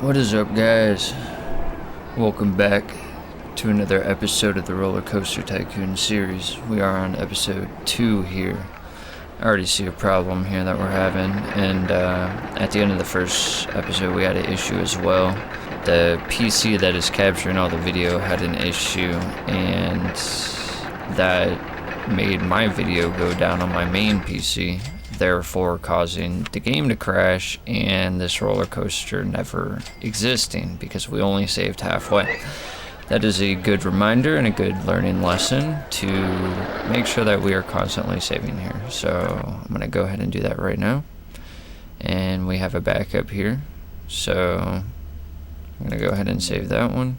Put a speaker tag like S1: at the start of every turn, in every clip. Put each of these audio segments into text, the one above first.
S1: What is up, guys? Welcome back to another episode of the RollerCoaster Tycoon series. We are on episode 2 here. I already see a problem here that we're having, and at the end of the first episode we had an issue as well. The PC that is capturing all the video had an issue, and that made my video go down on my main PC, therefore causing the game to crash and this roller coaster never existing because we only saved halfway. That is a good reminder and a good learning lesson to make sure that we are constantly saving here. So I'm going to go ahead and do that right now. And we have a backup here. So I'm going to go ahead and save that one.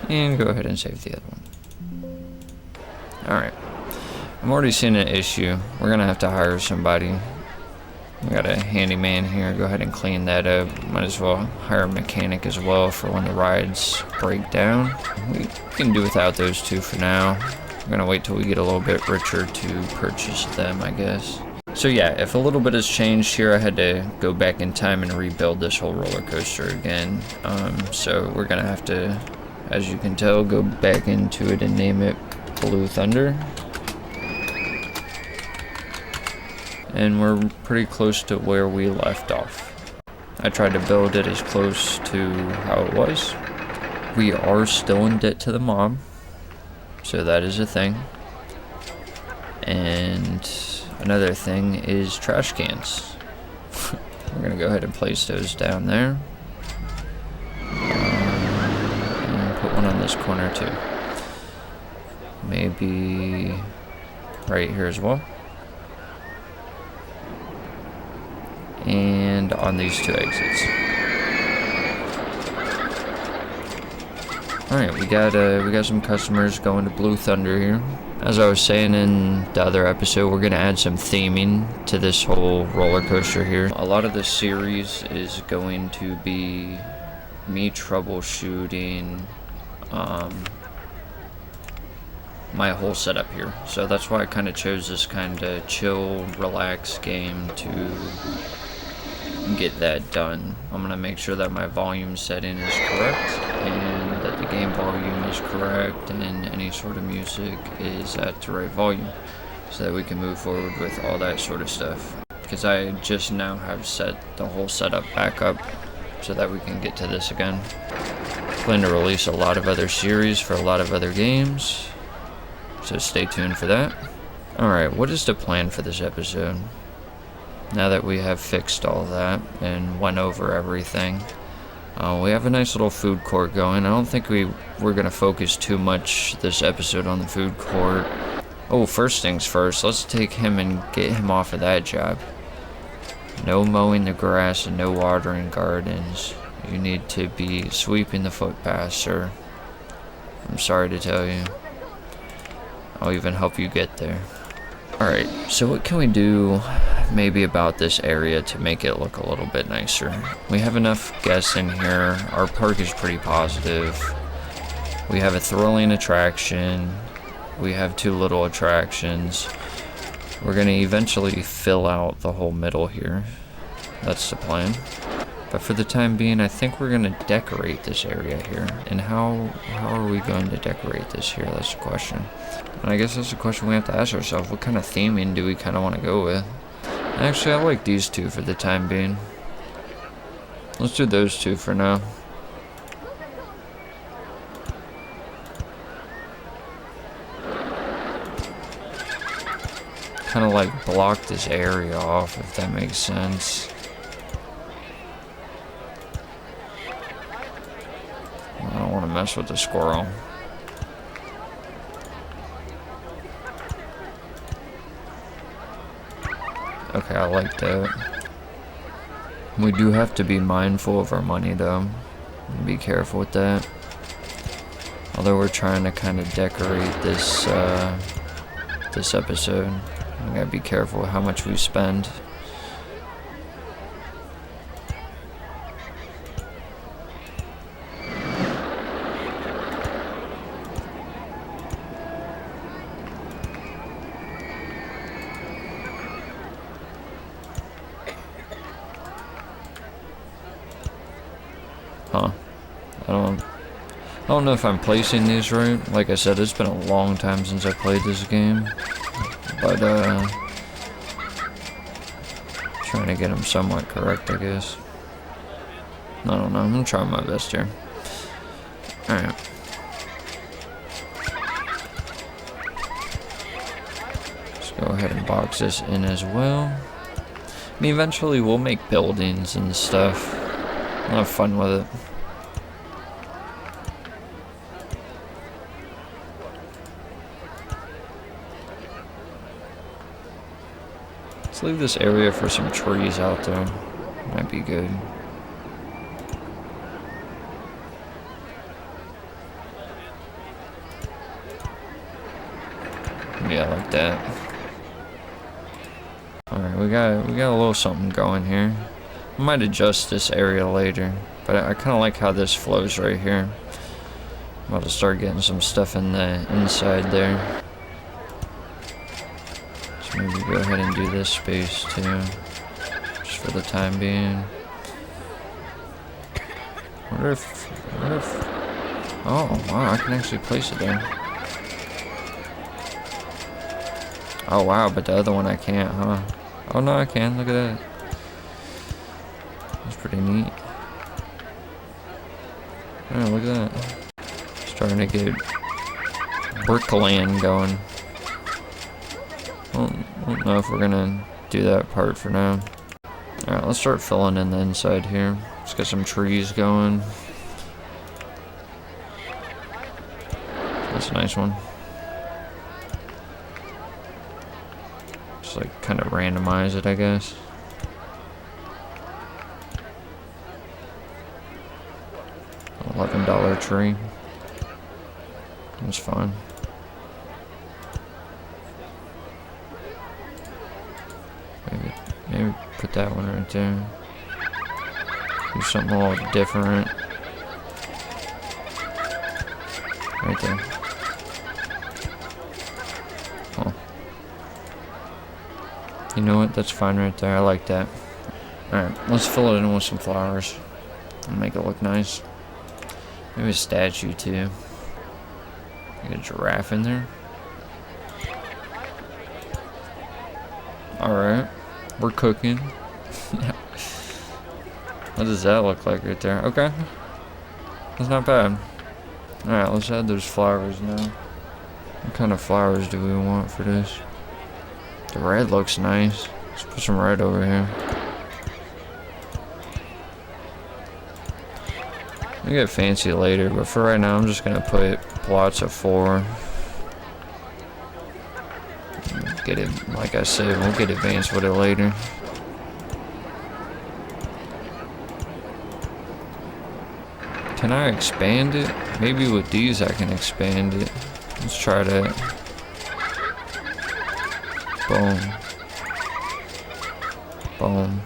S1: And go ahead and save the other one. Alright. I'm already seeing an issue. We're going to have to hire somebody. We got a handyman here. Go ahead and clean that up. Might as well hire a mechanic as well for when the rides break down. We can do without those two for now. We're going to wait till we get a little bit richer to purchase them, I guess. So yeah, if a little bit has changed here, I had to go back in time and rebuild this whole roller coaster again. So we're going to have to, as you can tell, go back into it and name it Blue Thunder. And we're pretty close to where we left off. I tried to build it as close to how it was. We are still in debt to the mob, so that is a thing. And another thing is trash cans. We're gonna go ahead and place those down there. And put one on this corner too. Maybe right here as well. And on these two exits. Alright, we got some customers going to Blue Thunder here. As I was saying in the other episode, we're gonna add some theming to this whole roller coaster here. A lot of the series is going to be me troubleshooting my whole setup here. So that's why I kind of chose this kind of chill, relaxed game to get that done. I'm going to make sure that my volume setting is correct and that the game volume is correct and any sort of music is at the right volume so that we can move forward with all that sort of stuff. Because I just now have set the whole setup back up so that we can get to this again. Plan to release a lot of other series for a lot of other games, so stay tuned for that. Alright, what is the plan for this episode? Now that we have fixed all that and went over everything, we have a nice little food court going. I don't think we're going to focus too much this episode on the food court. Oh, first things first, let's take him and get him off of that job. No mowing the grass and no watering gardens. You need to be sweeping the footpath, sir. I'm sorry to tell you. I'll even help you get there. Alright, so what can we do maybe about this area to make it look a little bit nicer? We have enough guests in here. Our park is pretty positive. We have a thrilling attraction. We have 2 little attractions. We're going to eventually fill out the whole middle here. That's the plan. But for the time being, I think we're going to decorate this area here. And how are we going to decorate this here? That's the question. And I guess that's the question we have to ask ourselves. What kind of theming do we kind of want to go with? Actually, I like these 2 for the time being. Let's do those 2 for now. Kind of like block this area off, if that makes sense. I don't want to mess with the squirrel. Okay, I like that. We do have to be mindful of our money, though. Be careful with that. Although we're trying to kind of decorate this this episode, we gotta be careful with how much we spend. Huh. I don't know if I'm placing these right. Like I said, it's been a long time since I played this game. But, trying to get them somewhat correct, I guess. I don't know. I'm gonna try my best here. Alright. Let's go ahead and box this in as well. I mean, eventually we'll make buildings and stuff. I'll have fun with it. Let's leave this area for some trees out there. Might be good. Yeah, like that. Alright, we got a little something going here. I might adjust this area later, but I kind of like how this flows right here. I'm about to start getting some stuff in the inside there. So maybe go ahead and do this space too, just for the time being. What if, oh wow, I can actually place it there. Oh wow, but the other one I can't, huh? Oh no, I can, look at that. That's pretty neat. Oh, look at that. Starting to get brickland going. I don't know if we're gonna do that part for now. Alright, let's start filling in the inside here. Let's get some trees going. That's a nice one. Just like kind of randomize it, I guess. $11 tree. That's fine. Maybe put that one right there. Do something a little different. Right there. Oh. You know what? That's fine right there. I like that. Alright, let's fill it in with some flowers and make it look nice. Maybe a statue too. Get a giraffe in there. Alright, we're cooking. What does that look like right there? Okay, that's not bad. Alright, let's add those flowers now. What kind of flowers do we want for this? The red looks nice. Let's put some red over here. We'll get fancy later, but for right now I'm just gonna put plots of 4. Get it, like I said, we'll get advanced with it later. Can I expand it? Maybe with these I can expand it. Let's try that. Boom. Boom.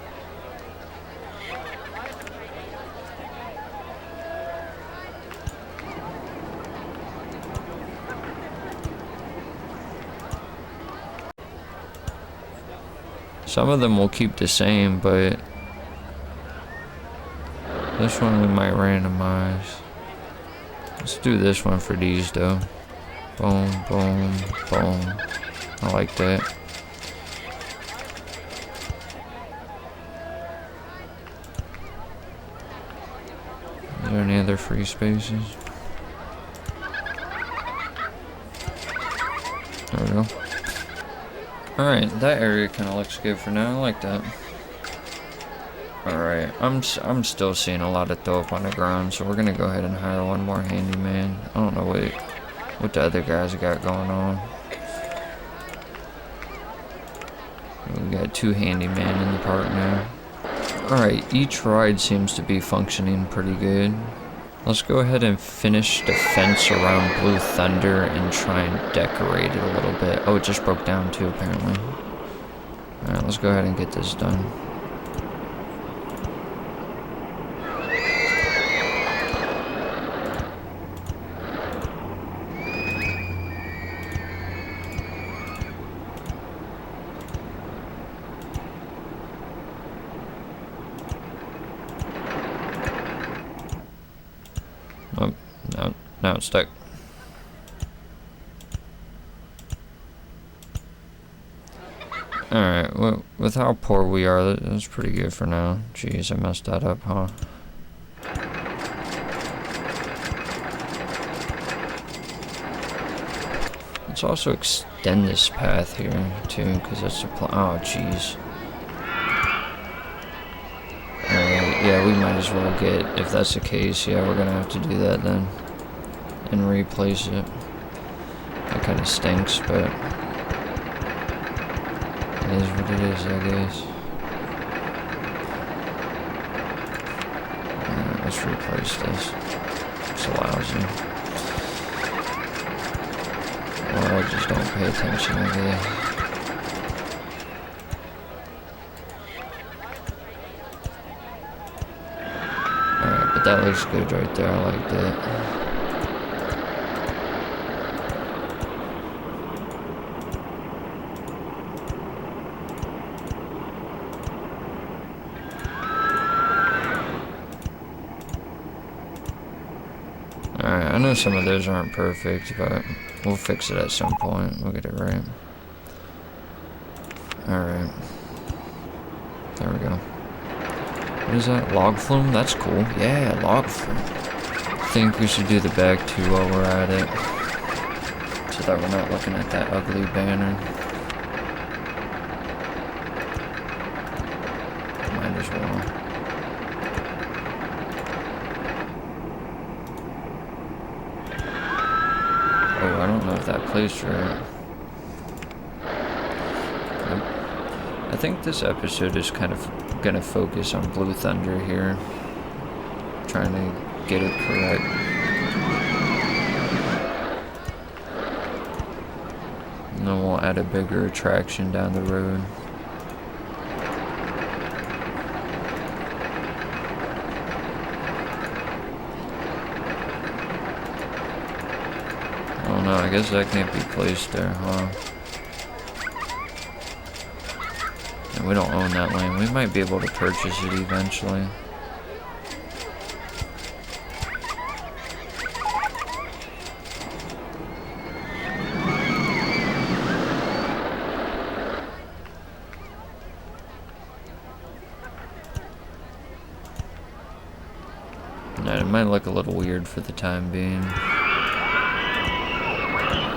S1: Some of them will keep the same, but this one we might randomize. Let's do this one for these though. Boom, boom, boom. I like that. Is there any other free spaces? There we go. Alright, that area kind of looks good for now. I like that. Alright, I'm still seeing a lot of dope on the ground, so we're gonna go ahead and hire one more handyman. I don't know what the other guys got going on. We got 2 handyman in the park now. Alright, each ride seems to be functioning pretty good. Let's go ahead and finish the fence around Blue Thunder and try and decorate it a little bit. Oh, it just broke down too, apparently. Alright, let's go ahead and get this done. Oh, no, now it's stuck. Alright, well, with how poor we are, that's pretty good for now. Jeez, I messed that up, huh? Let's also extend this path here, too, because that's the oh, jeez. Alright, yeah, we might as well get, if that's the case, yeah, we're gonna have to do that then. And replace it. That kind of stinks, but it is what it is, I guess. Alright, let's replace this. It's lousy. Or I just don't pay attention, I guess. Alright, but that looks good right there, I like that. Alright, I know some of those aren't perfect, but we'll fix it at some point. We'll get it right. Alright. There we go. What is that? Log flume? That's cool. Yeah, log flume. I think we should do the back too while we're at it. So that we're not looking at that ugly banner. Might as well. Oh, I don't know if that plays right. I think this episode is kind of gonna focus on Blue Thunder here. Trying to get it correct. And then we'll add a bigger attraction down the road. Oh no, I guess that can't be placed there, huh? And we don't own that land. We might be able to purchase it eventually. And it might look a little weird for the time being.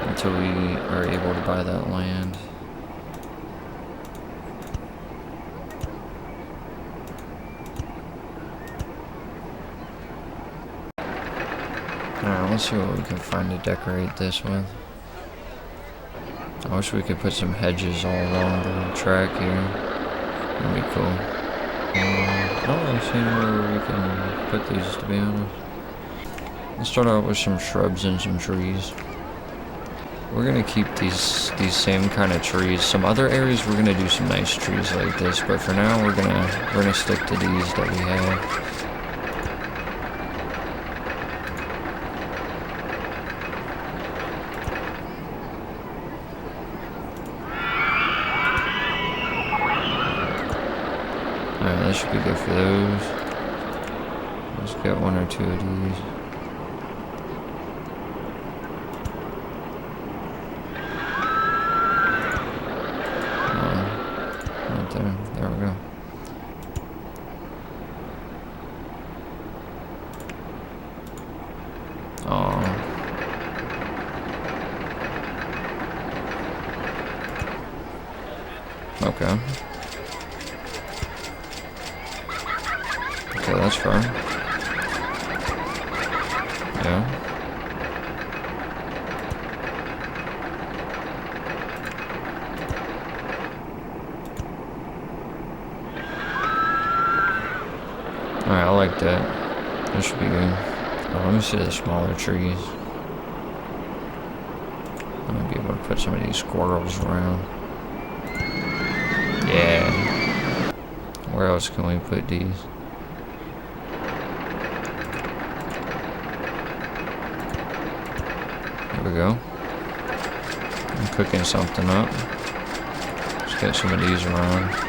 S1: Until we are able to buy that land. Alright, let's see what we can find to decorate this with. I wish we could put some hedges all along the track here. That'd be cool. I don't really see anywhere we can put these, to be honest. Let's start out with some shrubs and some trees. We're gonna keep these same kind of trees. Some other areas we're gonna do some nice trees like this, but for now we're gonna stick to these that we have. Alright, that should be good for those. Let's get one or two of these. Right there. There we go. Aw. Okay. Okay, that's fine. Yeah. Alright, I like that. That should be good. Oh, let me see the smaller trees. I might be able to put some of these squirrels around. Yeah. Where else can we put these? There we go. I'm cooking something up. Let's get some of these around.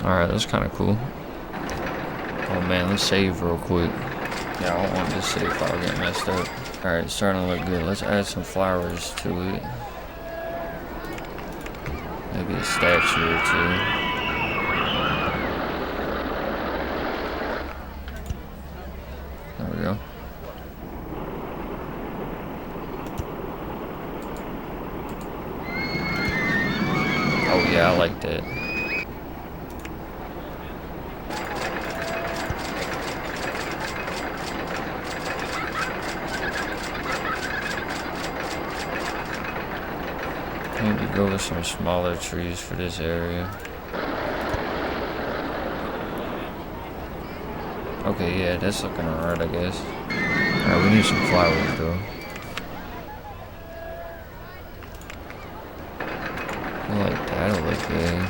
S1: Alright, that's kind of cool. Oh man, let's save real quick. Yeah, I don't want this save file getting messed up. Alright, it's starting to look good. Let's add some flowers to it. Maybe a statue or two. There we go. Oh yeah, I like that. Maybe go with some smaller trees for this area. Okay, yeah, that's looking alright, I guess. Alright, we need some flowers though. I like that'll look good.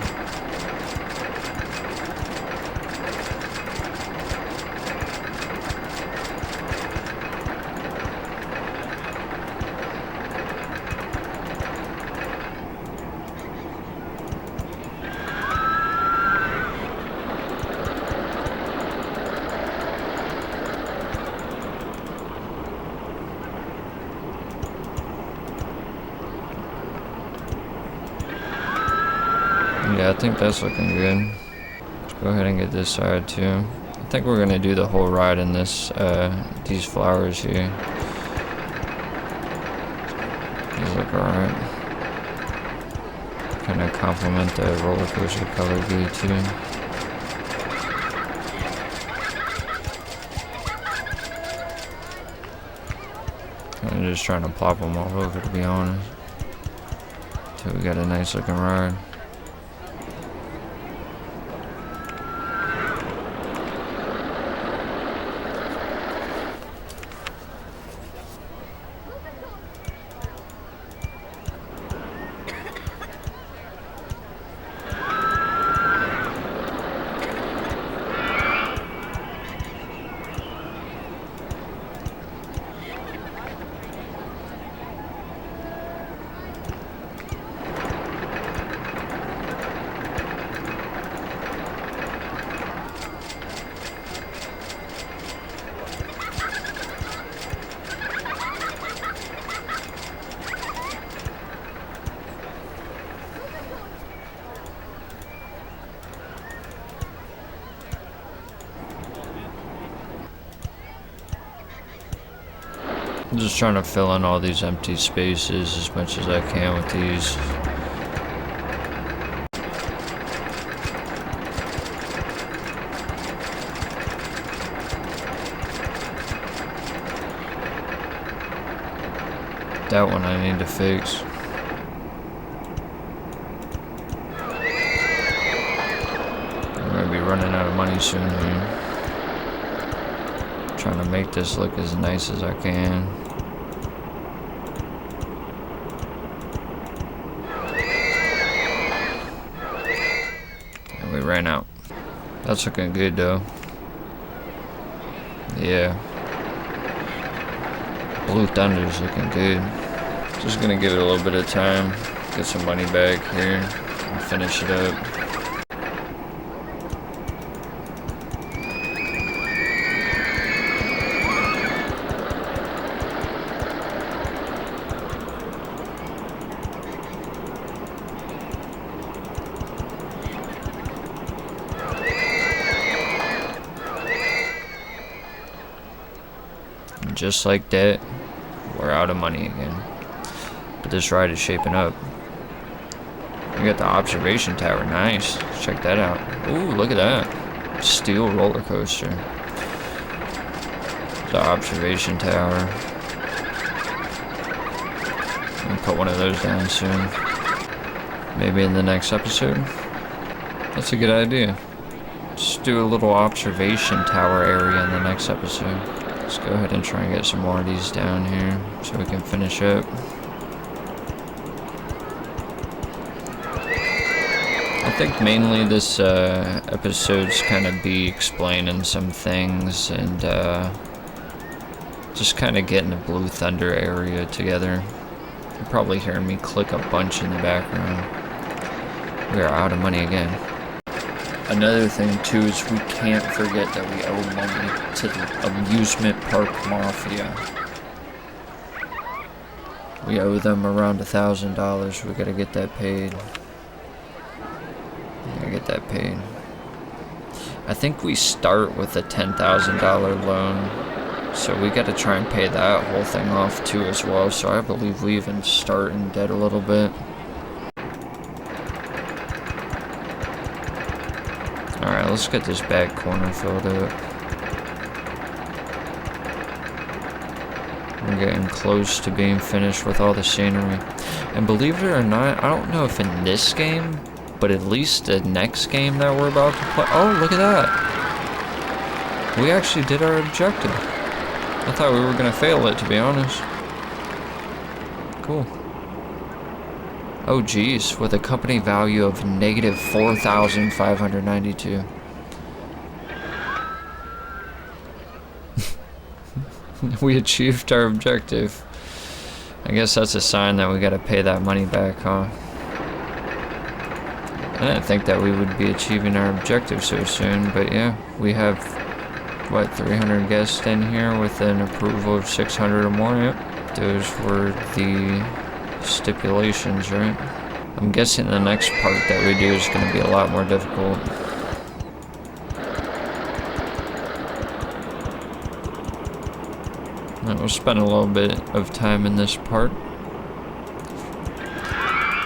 S1: Yeah, I think that's looking good. Let's go ahead and get this side too. I think we're gonna do the whole ride in this, these flowers here. These look alright. Kind of complement the roller coaster color good too. I'm just trying to plop them all over, to be honest. So we got a nice looking ride. I'm just trying to fill in all these empty spaces as much as I can with these. That one I need to fix. I'm gonna be running out of money soon here. Trying to make this look as nice as I can. And we ran out. That's looking good though. Yeah. Blue Thunder's looking good. Just gonna give it a little bit of time. Get some money back here and finish it up. Just like that, we're out of money again. But this ride is shaping up. We got the observation tower, nice. Check that out. Ooh, look at that. Steel roller coaster. The observation tower. I'll put one of those down soon. Maybe in the next episode. That's a good idea. Just do a little observation tower area in the next episode. Let's go ahead and try and get some more of these down here so we can finish up. I think mainly this episode's kind of be explaining some things and just kind of getting the Blue Thunder area together. You're probably hearing me click a bunch in the background. We are out of money again. Another thing too is we can't forget that we owe money to the amusement park mafia. We owe them around $1,000. We gotta get that paid. I think we start with a $10,000 loan, so we gotta try and pay that whole thing off too as well. So I believe we even start in debt a little bit. Alright, let's get this back corner filled up. We're getting close to being finished with all the scenery. And believe it or not, I don't know if in this game, but at least the next game that we're about to play. Oh, look at that. We actually did our objective. I thought we were going to fail it, to be honest. Cool. Oh, geez, with a company value of negative 4,592. We achieved our objective. I guess that's a sign that we gotta pay that money back, huh? I didn't think that we would be achieving our objective so soon, but yeah, we have, what, 300 guests in here with an approval of 600 or more, yep. Those were the stipulations, right? I'm guessing the next part that we do is gonna be a lot more difficult. We'll spend a little bit of time in this part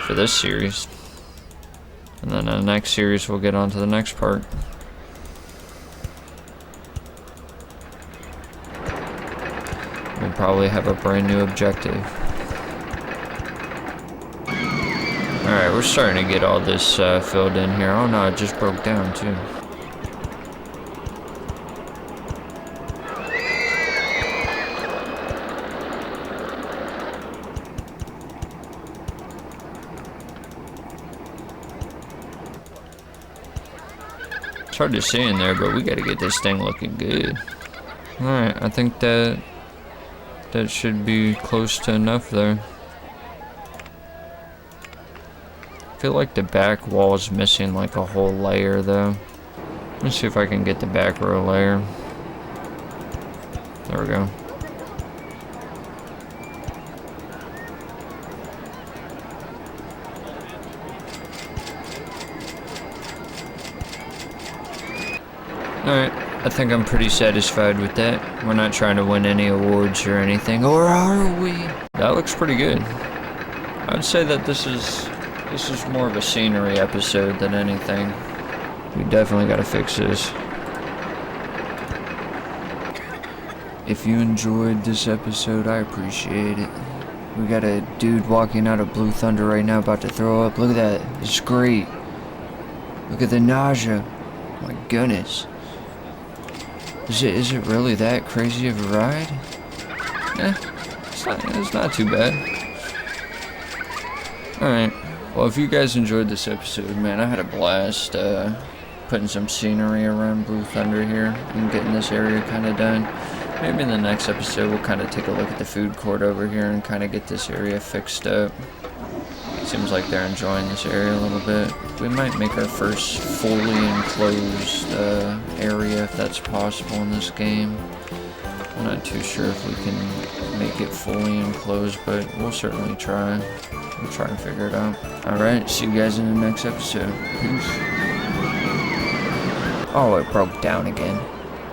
S1: for this series, and then in the next series we'll get on to the next part. We'll probably have a brand new objective. Alright, we're starting to get all this filled in here. Oh no, it just broke down too. It's hard to see in there, but we gotta get this thing looking good. Alright, I think that should be close to enough there. I feel like the back wall is missing like a whole layer though. Let's see if I can get the back row layer. There we go. Alright, I think I'm pretty satisfied with that. We're not trying to win any awards or anything, or are we? That looks pretty good. I'd say that this is more of a scenery episode than anything. We definitely gotta fix this. If you enjoyed this episode, I appreciate it. We got a dude walking out of Blue Thunder right now about to throw up. Look at that. It's great. Look at the nausea. My goodness. Is it really that crazy of a ride? It's not too bad. Alright. Well, if you guys enjoyed this episode, man, I had a blast putting some scenery around Blue Thunder here and getting this area kind of done. Maybe in the next episode we'll kind of take a look at the food court over here and kind of get this area fixed up. Seems like they're enjoying this area a little bit. We might make our first fully enclosed area if that's possible in this game. I'm not too sure if we can make it fully enclosed, but we'll certainly try. We'll try and figure it out. Alright, see you guys in the next episode. Peace. Oh, it broke down again.